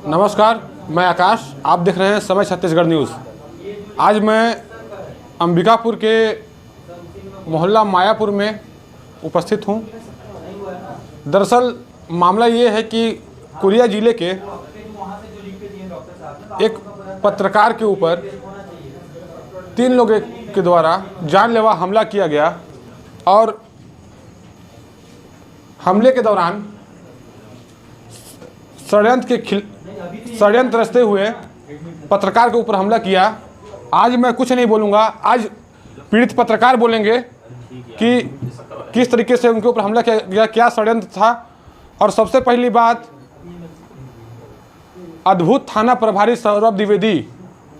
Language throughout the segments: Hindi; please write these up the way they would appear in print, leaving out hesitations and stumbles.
नमस्कार, मैं आकाश, आप देख रहे हैं समय छत्तीसगढ़ न्यूज़। आज मैं अंबिकापुर के मोहल्ला मायापुर में उपस्थित हूं। दरअसल मामला ये है कि कोरिया ज़िले के एक पत्रकार के ऊपर 3 लोगों के द्वारा जानलेवा हमला किया गया और हमले के दौरान षड्यंत्र रचते हुए पत्रकार के ऊपर हमला किया। आज मैं कुछ नहीं बोलूँगा, आज पीड़ित पत्रकार बोलेंगे कि किस तरीके से उनके ऊपर हमला किया गया, क्या षड्यंत्र था। और सबसे पहली बात, अद्भुत थाना प्रभारी सौरभ द्विवेदी,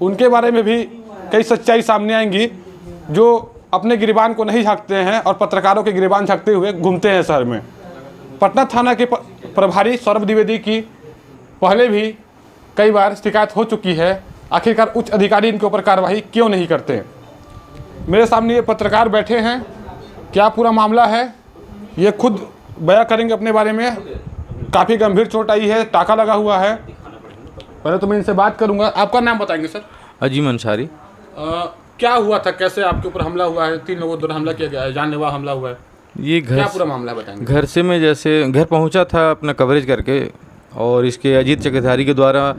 उनके बारे में भी कई सच्चाई सामने आएंगी, जो अपने गिरबान को नहीं झाँकते हैं और पत्रकारों के गिरबान झाँकते हुए घूमते हैं शहर में। पटना थाना के प्रभारी सौरभ द्विवेदी की पहले भी कई बार शिकायत हो चुकी है। आखिरकार उच्च अधिकारी इनके ऊपर कार्रवाई क्यों नहीं करते। मेरे सामने ये पत्रकार बैठे हैं, क्या पूरा मामला है ये खुद बयां करेंगे अपने बारे में। काफ़ी गंभीर चोट आई है, टाका लगा हुआ है। पहले तो मैं इनसे बात करूंगा। आपका नाम बताएंगे सर? अजीम अंसारी। क्या हुआ था, कैसे आपके ऊपर हमला हुआ है? 3 लोगों द्वारा हमला किया गया है, जानलेवा हमला हुआ है। ये घर, क्या पूरा मामला बताएंगे? घर से मैं जैसे घर पहुंचा था अपना कवरेज करके, और इसके अजीत चक्रधारी के द्वारा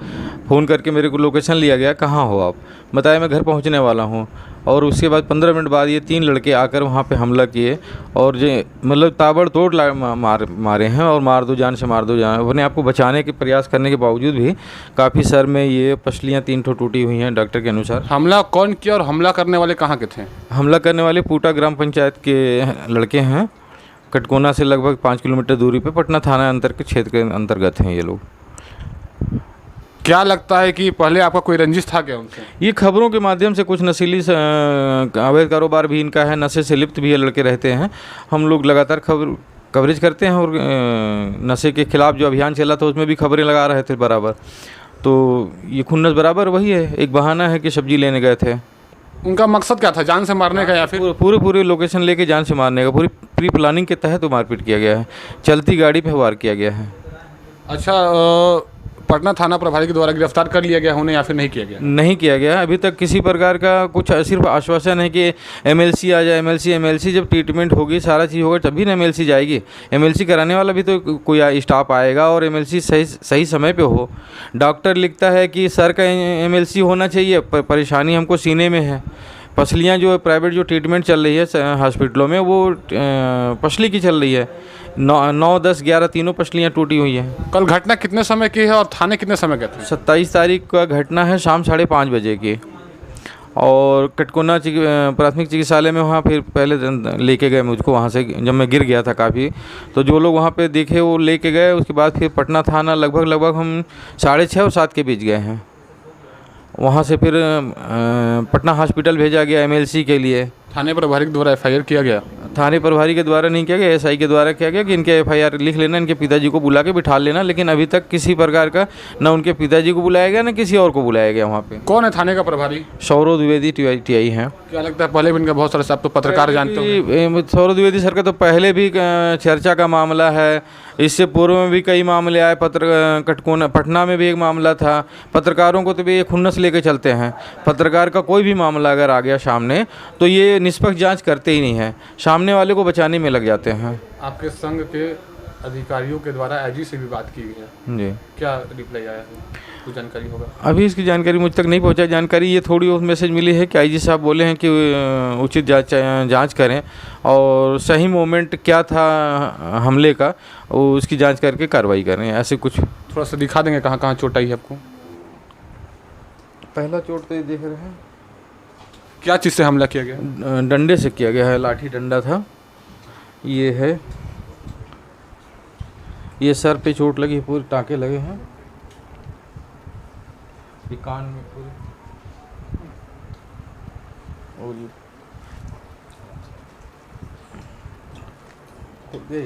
फ़ोन करके मेरे को लोकेशन लिया गया, कहाँ हो आप, बताया मैं घर पहुंचने वाला हूं। और उसके बाद 15 मिनट बाद ये 3 लड़के आकर वहां पे हमला किए और जो मतलब ताबड़तोड़ मारे हैं, और मार दो जान से मार दो जान। अपने आप को बचाने के प्रयास करने के बावजूद भी काफ़ी सर में ये पसलियाँ 3 ठो टूटी हुई हैं डॉक्टर के अनुसार। हमला कौन किया और हमला करने वाले कहाँ के थे? हमला करने वाले पूटा ग्राम पंचायत के लड़के हैं, कटकोना से लगभग 5 किलोमीटर दूरी पे पटना थाना अंतर के क्षेत्र के अंतर्गत हैं ये लोग। क्या लगता है कि पहले आपका कोई रंजिश था क्या उनसे? ये खबरों के माध्यम से कुछ नशीली अवैध कारोबार भी इनका है, नशे से लिप्त भी ये लड़के रहते हैं। हम लोग लगातार कवरेज करते हैं, और नशे के खिलाफ जो अभियान चला था उसमें भी खबरें लगा रहे थे बराबर। तो ये खुन्नस बराबर वही है, एक बहाना है कि सब्जी लेने गए थे। उनका मकसद क्या था, जान से मारने का या फिर? पूरे लोकेशन लेके जान से मारने का, पूरी प्री प्लानिंग के तहत मारपीट किया गया है। चलती गाड़ी पे वार किया गया है। अच्छा, पटना थाना प्रभारी के द्वारा गिरफ्तार कर लिया गया उन्हें या फिर नहीं किया गया? नहीं किया गया अभी तक किसी प्रकार का कुछ, सिर्फ आश्वासन है कि एमएलसी आ जाए। एमएलसी जब ट्रीटमेंट होगी, सारा चीज़ होगा, तभी ना एमएलसी जाएगी। एमएलसी कराने वाला भी तो कोई स्टाफ आएगा, और एमएलसी सही समय पे हो। डॉक्टर लिखता है कि सर का एमएलसी होना चाहिए, परेशानी हमको सीने में है। पसलियाँ जो प्राइवेट जो ट्रीटमेंट चल रही है हॉस्पिटलों में, वो पसली की चल रही है। 9, 10, 11 तीनों पसलियाँ टूटी हुई हैं। कल घटना कितने समय की है और थाने कितने समय के थे? 27 तारीख का घटना है, शाम 5:30 बजे की। और कटकोना प्राथमिक चिकित्सालय में वहाँ फिर पहले लेके गए मुझको, वहाँ से जब मैं गिर गया था काफ़ी, तो जो लोग वहाँ पे देखे वो लेके गए। उसके बाद फिर पटना थाना लगभग हम 6:30 और 7 के बीच गए हैं। वहाँ से फिर पटना हॉस्पिटल भेजा गया एमएलसी के लिए। थाने प्रभारी के द्वारा एफआईआर किया गया? थाने प्रभारी के द्वारा नहीं किया गया, एसआई के द्वारा किया गया कि इनके एफआईआर लिख लेना, इनके पिताजी को बुला के बिठा लेना। लेकिन अभी तक किसी प्रकार का न उनके पिताजी को बुलाया गया, न किसी और को बुलाया गया वहाँ पे। कौन है थाने का प्रभारी? सौरभ द्विवेदी टीआई हैं। क्या लगता है, पहले भी इनका बहुत सारे, आप तो पत्रकार जानते हो। सौरभ द्विवेदी सर का तो पहले भी चर्चा का मामला है। इससे पूर्व में भी कई मामले आए। कटकोना पटना में भी एक मामला था। पत्रकारों को तो भी ये खुन्नस लेके चलते हैं। पत्रकार का कोई भी मामला अगर आ गया सामने, तो ये निष्पक्ष जांच करते ही नहीं है, सामने वाले को बचाने में लग जाते हैं। आपके संघ के अधिकारियों के द्वारा आईजी से भी बात की गई है जी, क्या रिप्लाई आया है, कुछ जानकारी होगा? अभी इसकी जानकारी मुझ तक नहीं पहुंचा। जानकारी ये थोड़ी बहुत मैसेज मिली है कि आईजी साहब बोले हैं कि उचित जांच करें, और सही मोमेंट क्या था हमले का उसकी जांच करके कार्रवाई करें। ऐसे कुछ थोड़ा सा दिखा देंगे कहाँ कहाँ चोट आई है आपको? पहला चोट तो ये देख रहे हैं। क्या चीज़ से हमला किया गया? डंडे से किया गया है, लाठी डंडा था। ये है, ये सर पे चोट लगी, पूरे टाँके लगे हैं, ये कान में पूरे, और ये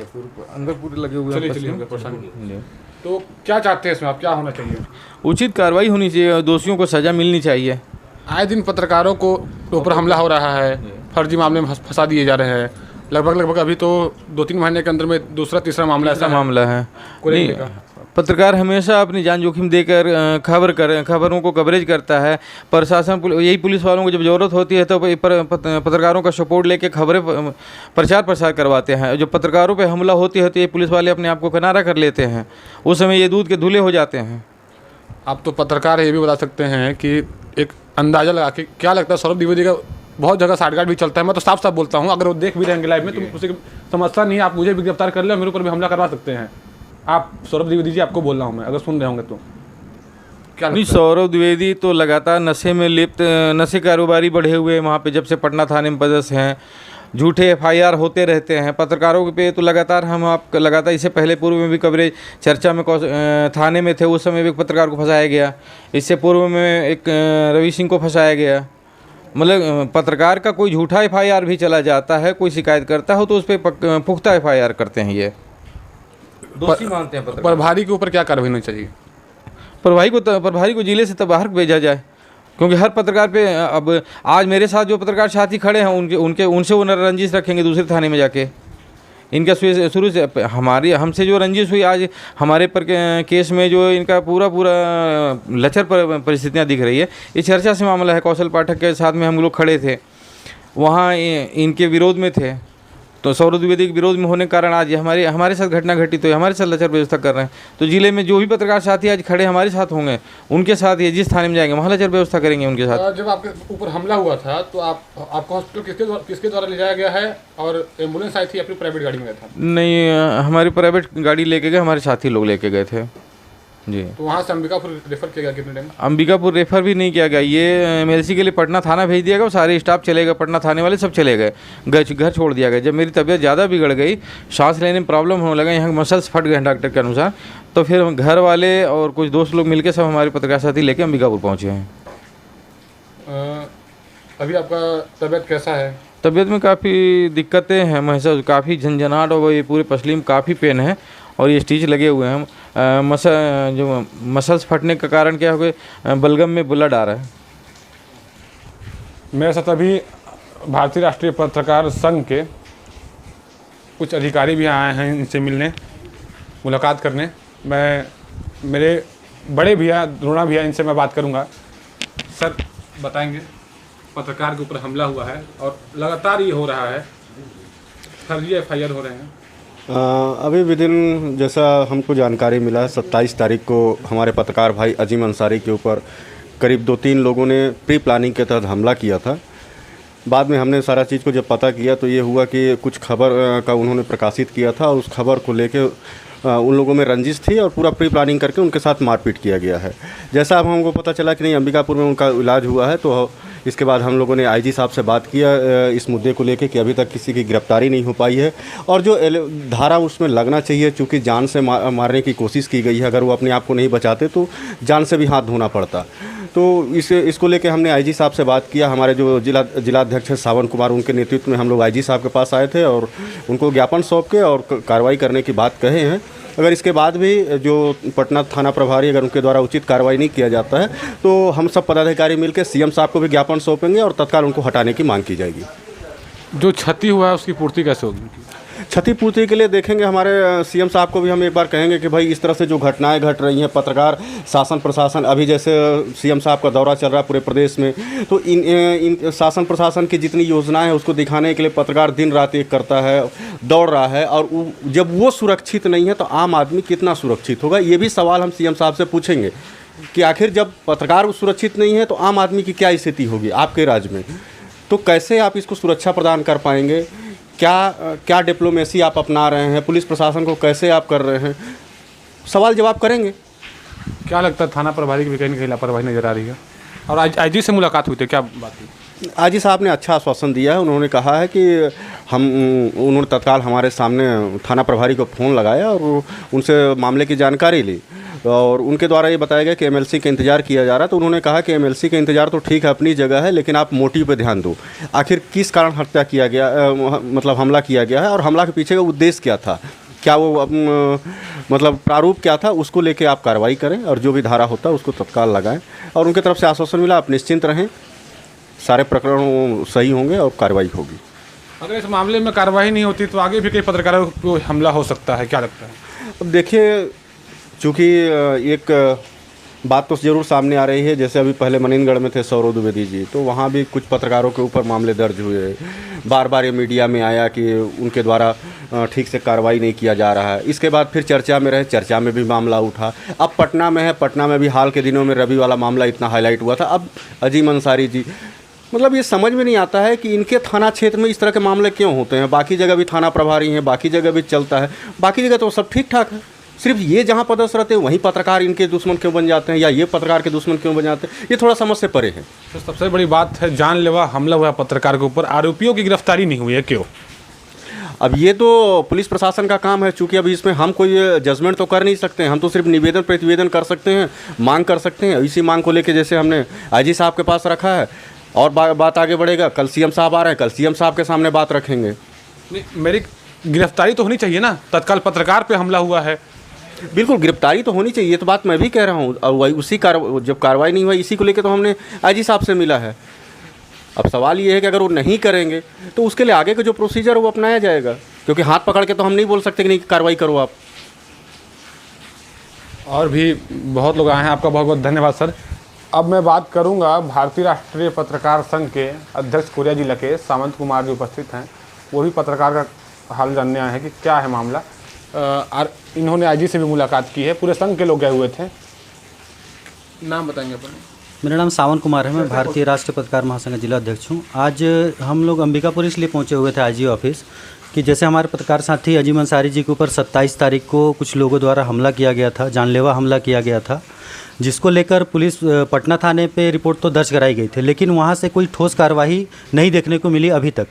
अंदर पूरे लगे हुए हैं। तो क्या चाहते हैं इसमें आप, क्या होना चाहिए? उचित कार्रवाई होनी चाहिए, दोषियों को सज़ा मिलनी चाहिए। आए दिन पत्रकारों को ऊपर हमला हो रहा है, फर्जी मामले में फंसा दिए जा रहे हैं, लगभग अभी तो 2-3 महीने के अंदर में दूसरा तीसरा मामला ऐसा मामला है। नहीं, नहीं, पत्रकार हमेशा अपनी जान जोखिम देकर खबरों को कवरेज करता है। प्रशासन यही पुलिस वालों को जब ज़रूरत होती है तो पत्रकारों का सपोर्ट लेके खबरें प्रचार प्रसार करवाते हैं। जब पत्रकारों पे हमला होती है तो ये पुलिस वाले अपने आप को किनारा कर लेते हैं, उस समय ये दूध के धुले हो जाते हैं। आप तो पत्रकार ये भी बता सकते हैं कि एक अंदाज़ा लगा के क्या लगता है सौरभ द्विवेदी का बहुत जगह साठगांठ भी चलता है। मैं तो साफ साफ बोलता हूँ, अगर वो देख भी रहेंगे लाइव में तो उसे समझता नहीं है, आप मुझे भी गिरफ्तार कर ले, मेरे ऊपर भी हमला करवा सकते हैं। आप सौरभ द्विवेदी जी, आपको बोल रहा हूँ मैं, अगर सुन रहे होंगे तो क्या नहीं, सौरभ द्विवेदी तो लगातार नशे में लिप्त, नशे कारोबारी बढ़े हुए वहाँ पे जब से पटना थाने में पदस्थ हैं। झूठे FIR होते रहते हैं पत्रकारों पे, तो लगातार इससे पहले पूर्व में भी कवरेज चर्चा में थाने में थे, उस समय भी एक पत्रकार को फंसाया गया। इससे पूर्व में एक रवि सिंह को फंसाया गया। मतलब पत्रकार का कोई झूठा FIR भी चला जाता है, कोई शिकायत करता हो तो उस पर पुख्ता FIR करते हैं, ये दोषी मानते हैं पत्रकार। प्रभारी के ऊपर क्या कार्रवाई होनी चाहिए? प्रभारी को जिले से बाहर भेजा जाए, क्योंकि हर पत्रकार पे अब आज मेरे साथ जो पत्रकार साथी खड़े हैं उनसे वो रंजिश रखेंगे दूसरे थाने में जाके। इनका शुरू से हमसे जो रंजिश हुई, आज हमारे पर केस में जो इनका पूरा लचर परिस्थितियाँ दिख रही है, ये चर्चा से मामला है। कौशल पाठक के साथ में हम लोग खड़े थे, वहाँ इनके विरोध में थे, तो सौरभ द्विवेदी के विरोध में होने के कारण आज हमारे साथ घटना घटी, तो हमारे साथ लचर व्यवस्था कर रहे हैं। तो जिले में जो भी पत्रकार साथी आज खड़े हमारे साथ होंगे, उनके साथ ये जिस थाने में जाएंगे वहाँ लचर व्यवस्था करेंगे उनके साथ। जब आपके ऊपर हमला हुआ था तो आपको हॉस्पिटल किसके द्वारा ले जाया गया है, और एम्बुलेंस आई थी अपनी प्राइवेट गाड़ी में गया था? नहीं, हमारी प्राइवेट गाड़ी लेके गए, हमारे साथी लोग लेके गए थे जी। तो वहाँ से अंबिकापुर रेफर किया गया कितने टाइम? अंबिकापुर रेफर भी नहीं किया गया, ये MLC के लिए पटना थाना भेज दिया गया। सारे स्टाफ चले गए, पटना थाने वाले सब चले गए, घर छोड़ दिया गया। जब मेरी तबीयत ज़्यादा बिगड़ गई, सांस लेने में प्रॉब्लम होने लगा, यहाँ मसल्स फट गए डॉक्टर के अनुसार, तो फिर घर वाले और कुछ दोस्त लोग मिलकर सब हमारे पत्रकार साथी लेके अंबिकापुर पहुँचे हैं। अभी आपका तबीयत कैसा है? तबीयत में काफ़ी दिक्कतें हैं महसूस, काफ़ी झंझनाहट और ये पूरे पसली में काफ़ी पेन है और ये स्टिच लगे हुए हैं। जो मसल्स फटने का कारण क्या हो गया, बलगम में ब्लड आ रहा है। मेरे साथ अभी भारतीय राष्ट्रीय पत्रकार संघ के कुछ अधिकारी भी आए हैं इनसे मिलने, मुलाकात करने। मेरे बड़े भैया द्रोणा भैया, इनसे मैं बात करूंगा। सर बताएंगे, पत्रकार के ऊपर हमला हुआ है और लगातार ये हो रहा है, फर्जी FIR हो रहे हैं। अभी विदिन जैसा हमको जानकारी मिला, 27 तारीख को हमारे पत्रकार भाई अजीम अंसारी के ऊपर करीब 2-3 लोगों ने प्री प्लानिंग के तहत हमला किया था। बाद में हमने सारा चीज़ को जब पता किया तो ये हुआ कि कुछ खबर का उन्होंने प्रकाशित किया था और उस खबर को लेके उन लोगों में रंजिश थी और पूरा प्री प्लानिंग करके उनके साथ मारपीट किया गया है। जैसा अब हमको पता चला कि नहीं, अंबिकापुर में उनका इलाज हुआ है, तो इसके बाद हम लोगों ने IG साहब से बात किया इस मुद्दे को लेके कि अभी तक किसी की गिरफ्तारी नहीं हो पाई है और जो धारा उसमें लगना चाहिए, चूँकि जान से मारने की कोशिश की गई है, अगर वो अपने आप को नहीं बचाते तो जान से भी हाथ धोना पड़ता। तो इसको लेके हमने IG साहब से बात किया। हमारे जो जिलाध्यक्ष है सावन कुमार, उनके नेतृत्व में हम लोग IG साहब के पास आए थे और उनको ज्ञापन सौंप के और कार्रवाई करने की बात कहे हैं। अगर इसके बाद भी जो पटना थाना प्रभारी, अगर उनके द्वारा उचित कार्रवाई नहीं किया जाता है तो हम सब पदाधिकारी मिलकर CM साहब को भी ज्ञापन सौंपेंगे और तत्काल उनको हटाने की मांग की जाएगी। जो क्षति हुआ है उसकी पूर्ति कैसे होगी? क्षतिपूर्ति के लिए देखेंगे, हमारे CM साहब को भी हम एक बार कहेंगे कि भाई इस तरह से जो घटनाएं घट रही हैं, पत्रकार शासन प्रशासन, अभी जैसे CM साहब का दौरा चल रहा है पूरे प्रदेश में, तो इन शासन प्रशासन की जितनी योजनाएं हैं उसको दिखाने के लिए पत्रकार दिन रात एक करता है, दौड़ रहा है, और जब वो सुरक्षित नहीं है तो आम आदमी कितना सुरक्षित होगा, ये भी सवाल हम CM साहब से पूछेंगे कि आखिर जब पत्रकार सुरक्षित नहीं है तो आम आदमी की क्या स्थिति होगी आपके राज्य में, तो कैसे आप इसको सुरक्षा प्रदान कर पाएंगे, क्या डिप्लोमेसी आप अपना रहे हैं, पुलिस प्रशासन को कैसे आप कर रहे हैं, सवाल जवाब करेंगे। क्या लगता है थाना प्रभारी की भी कहीं ना कहीं लापरवाही नजर आ रही है? और आज IG से मुलाकात हुई थी, क्या बात हुई? IG साहब ने अच्छा आश्वासन दिया है। उन्होंने कहा है कि उन्होंने तत्काल हमारे सामने थाना प्रभारी को फ़ोन लगाया और उनसे मामले की जानकारी ली और उनके द्वारा ये बताया गया कि MLC का इंतज़ार किया जा रहा है। तो उन्होंने कहा कि MLC का इंतज़ार तो ठीक है अपनी जगह है, लेकिन आप मोटिव पे ध्यान दो, आखिर किस कारण हत्या किया गया, मतलब हमला किया गया है और हमला के पीछे का उद्देश्य क्या था, क्या वो मतलब प्रारूप क्या था, उसको लेके आप कार्रवाई करें और जो भी धारा होता है उसको तत्काल लगाएं। और उनकी तरफ से आश्वासन मिला, आप निश्चिंत रहें, सारे प्रकरण सही होंगे और कार्रवाई होगी। अगर इस मामले में कार्रवाई नहीं होती तो आगे भी कई पत्रकारों को हमला हो सकता है, क्या लगता है? अब देखिए, चूँकि एक बात तो ज़रूर सामने आ रही है, जैसे अभी पहले मनीनगढ़ में थे सौरव द्विवेदी जी, तो वहाँ भी कुछ पत्रकारों के ऊपर मामले दर्ज हुए। बार बार ये मीडिया में आया कि उनके द्वारा ठीक से कार्रवाई नहीं किया जा रहा है। इसके बाद फिर चर्चा में रहे, चर्चा में भी मामला उठा। अब पटना में है, पटना में भी हाल के दिनों में रवि वाला मामला इतना हाईलाइट हुआ था। अब अजीम अंसारी जी, मतलब ये समझ में नहीं आता है कि इनके थाना क्षेत्र में इस तरह के मामले क्यों होते हैं। बाकी जगह भी थाना प्रभारी हैं, बाकी जगह भी चलता है, बाकी जगह तो सब ठीक ठाक है। सिर्फ ये जहाँ पदस्थ रहते हैं वहीं पत्रकार इनके दुश्मन क्यों बन जाते हैं, या ये पत्रकार के दुश्मन क्यों बन जाते हैं, ये थोड़ा समझ से परे है। तो सबसे बड़ी बात है, जानलेवा हमला हुआ पत्रकार के ऊपर, आरोपियों की गिरफ्तारी नहीं हुई है, क्यों? अब ये तो पुलिस प्रशासन का काम है, चूँकि अभी इसमें हम कोई जजमेंट तो कर नहीं सकते हैं। हम तो सिर्फ निवेदन प्रतिवेदन कर सकते हैं, मांग कर सकते हैं। इसी मांग को लेकर जैसे हमने आईजी साहब के पास रखा है, और बात आगे बढ़ेगा। कल सीएम साहब आ रहे हैं, कल सीएम साहब के सामने बात रखेंगे। नहीं, मेरी गिरफ्तारी तो होनी चाहिए ना, तत्काल पत्रकार पे हमला हुआ है। बिल्कुल, गिरफ्तारी तो होनी चाहिए, ये तो बात मैं भी कह रहा हूँ। और वही उसी जब कार्रवाई नहीं हुआ, इसी को लेकर तो हमने आईजी साहब से मिला है। अब सवाल ये है कि अगर वो नहीं करेंगे तो उसके लिए आगे का जो प्रोसीजर है वो अपनाया जाएगा, क्योंकि हाथ पकड़ के तो हम नहीं बोल सकते कि नहीं कार्रवाई करो आप। और भी बहुत लोग आए हैं, आपका बहुत बहुत धन्यवाद सर। अब मैं बात करूंगा भारतीय राष्ट्रीय पत्रकार संघ के अध्यक्ष कोरिया जिला के सावंत कुमार जी उपस्थित हैं। वो भी पत्रकार का हाल जानने आए हैं कि क्या है मामला। और इन्होंने आईजी से भी मुलाकात की है, पूरे संघ के लोग गए हुए थे। नाम बताएंगे अपने? मेरा नाम सावन कुमार है, मैं भारतीय राष्ट्रीय पत्रकार महासंघ जिला अध्यक्ष हूँ। आज हम लोग अंबिकापुर इसलिए पहुँचे हुए थे आईजी ऑफिस कि जैसे हमारे पत्रकार साथी अजीम अंसारी जी के ऊपर 27 तारीख को कुछ लोगों द्वारा हमला किया गया था, जानलेवा हमला किया गया था, जिसको लेकर पुलिस पटना थाने पे रिपोर्ट तो दर्ज कराई गई थी, लेकिन वहाँ से कोई ठोस कार्रवाई नहीं देखने को मिली अभी तक।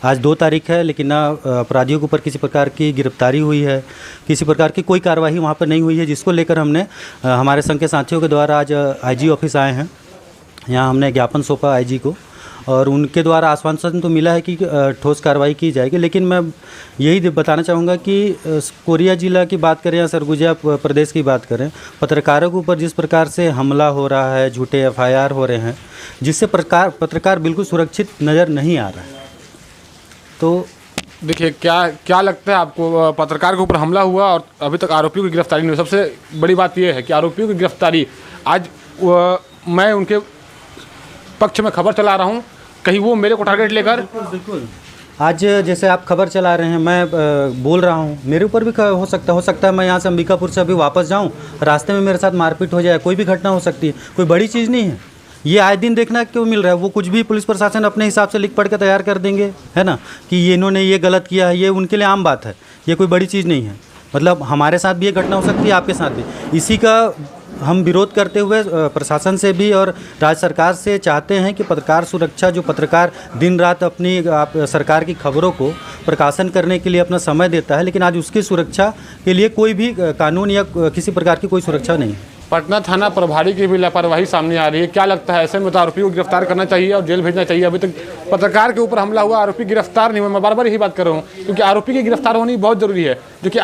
आज 2 तारीख है, लेकिन ना अपराधियों के ऊपर किसी प्रकार की गिरफ्तारी हुई है, किसी प्रकार की कोई कार्रवाई वहाँ पर नहीं हुई है, जिसको लेकर हमने हमारे संघ के साथियों के द्वारा आज आईजी ऑफिस आए हैं। यहाँ हमने ज्ञापन सौंपा आईजी को, और उनके द्वारा आश्वासन तो मिला है कि ठोस कार्रवाई की जाएगी। लेकिन मैं यही बताना चाहूँगा कि कोरिया जिला की बात करें या सरगुजा प्रदेश की बात करें, पत्रकारों के ऊपर जिस प्रकार से हमला हो रहा है, झूठे FIR हो रहे हैं, जिससे पत्रकार बिल्कुल सुरक्षित नज़र नहीं आ रहा है। तो देखिए, क्या लगता है आपको, पत्रकार के ऊपर हमला हुआ और अभी तक आरोपियों की गिरफ्तारी नहीं हुई। सबसे बड़ी बात यह है कि आरोपियों की गिरफ्तारी, आज मैं उनके पक्ष में खबर चला रहा हूँ, कहीं वो मेरे को टारगेट लेकर। बिल्कुल आज जैसे आप खबर चला रहे हैं, मैं बोल रहा हूँ, मेरे ऊपर भी हो सकता है मैं यहाँ से अंबिकापुर से अभी वापस जाऊँ, रास्ते में मेरे साथ मारपीट हो जाए, कोई भी घटना हो सकती है। कोई बड़ी चीज़ नहीं है, ये आए दिन देखना क्यों मिल रहा है। वो कुछ भी पुलिस प्रशासन अपने हिसाब से लिख पढ़ के तैयार कर देंगे, है ना, कि ये इन्होंने ये गलत किया है, ये उनके लिए आम बात है, ये कोई बड़ी चीज़ नहीं है। मतलब हमारे साथ भी ये घटना हो सकती है, आपके साथ भी। इसी का हम विरोध करते हुए प्रशासन से भी और राज्य सरकार से चाहते हैं कि पत्रकार सुरक्षा, जो पत्रकार दिन रात अपनी सरकार की खबरों को प्रकाशन करने के लिए अपना समय देता है, लेकिन आज उसकी सुरक्षा के लिए कोई भी कानून या किसी प्रकार की कोई सुरक्षा नहीं है। पटना थाना प्रभारी की भी लापरवाही सामने आ रही है, क्या लगता है? ऐसे में तो आरोपी को गिरफ्तार करना चाहिए और जेल भेजना चाहिए। अभी तक पत्रकार के ऊपर हमला हुआ, आरोपी गिरफ्तार नहीं हुआ। मैं बार बार यही बात कर रहा हूँ, क्योंकि आरोपी की गिरफ्तार होनी बहुत जरूरी है, जो कि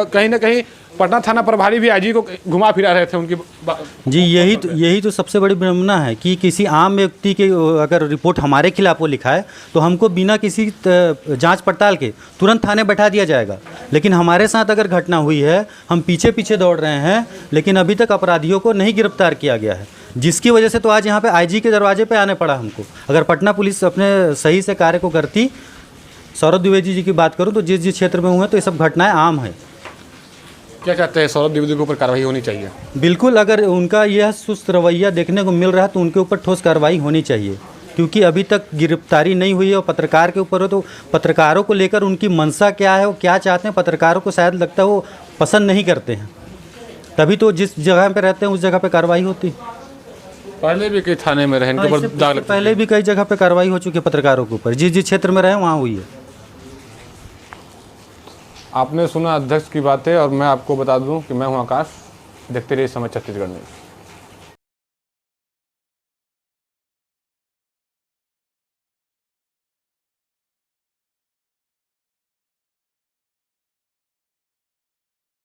कहीं ना कहीं पटना थाना प्रभारी भी आईजी को घुमा फिरा रहे थे उनकी जी। यही तो सबसे बड़ी विडंबना है कि किसी आम व्यक्ति के अगर रिपोर्ट हमारे खिलाफ वो लिखाए तो हमको बिना किसी जांच पड़ताल के तुरंत थाने बैठा दिया जाएगा। लेकिन हमारे साथ अगर घटना हुई है, हम पीछे पीछे दौड़ रहे हैं, लेकिन अभी तक अपराधियों को नहीं गिरफ्तार किया गया है, जिसकी वजह से तो आज यहाँ पे आईजी के दरवाजे पे आने पड़ा हमको। अगर पटना पुलिस अपने सही से कार्य को करती, सौरव द्विवेदी जी की बात करूँ तो जिस क्षेत्र में हुए तो ये सब घटनाएँ आम है। क्या चाहते हैं? सौरव द्विवेदी के ऊपर कार्रवाई होनी चाहिए। बिल्कुल, अगर उनका यह सुस्त रवैया देखने को मिल रहा है तो उनके ऊपर ठोस कार्रवाई होनी चाहिए, क्योंकि अभी तक गिरफ्तारी नहीं हुई है। और पत्रकार के ऊपर हो तो पत्रकारों को लेकर उनकी मंशा क्या है, वो क्या चाहते हैं, पत्रकारों को शायद लगता है वो पसंद नहीं करते हैं, तभी तो जिस जगह पे रहते हैं उस जगह पे कार्रवाई होती। पहले भी कई थाने में रहे, पहले भी कई जगह पे कार्रवाई हो चुकी है पत्रकारों के ऊपर, जिस क्षेत्र में रहे वहाँ हुई है। आपने सुना अध्यक्ष की बातें, और मैं आपको बता दूं कि मैं हूं आकाश। देखते रहिए समय छत्तीसगढ़ न्यूज़।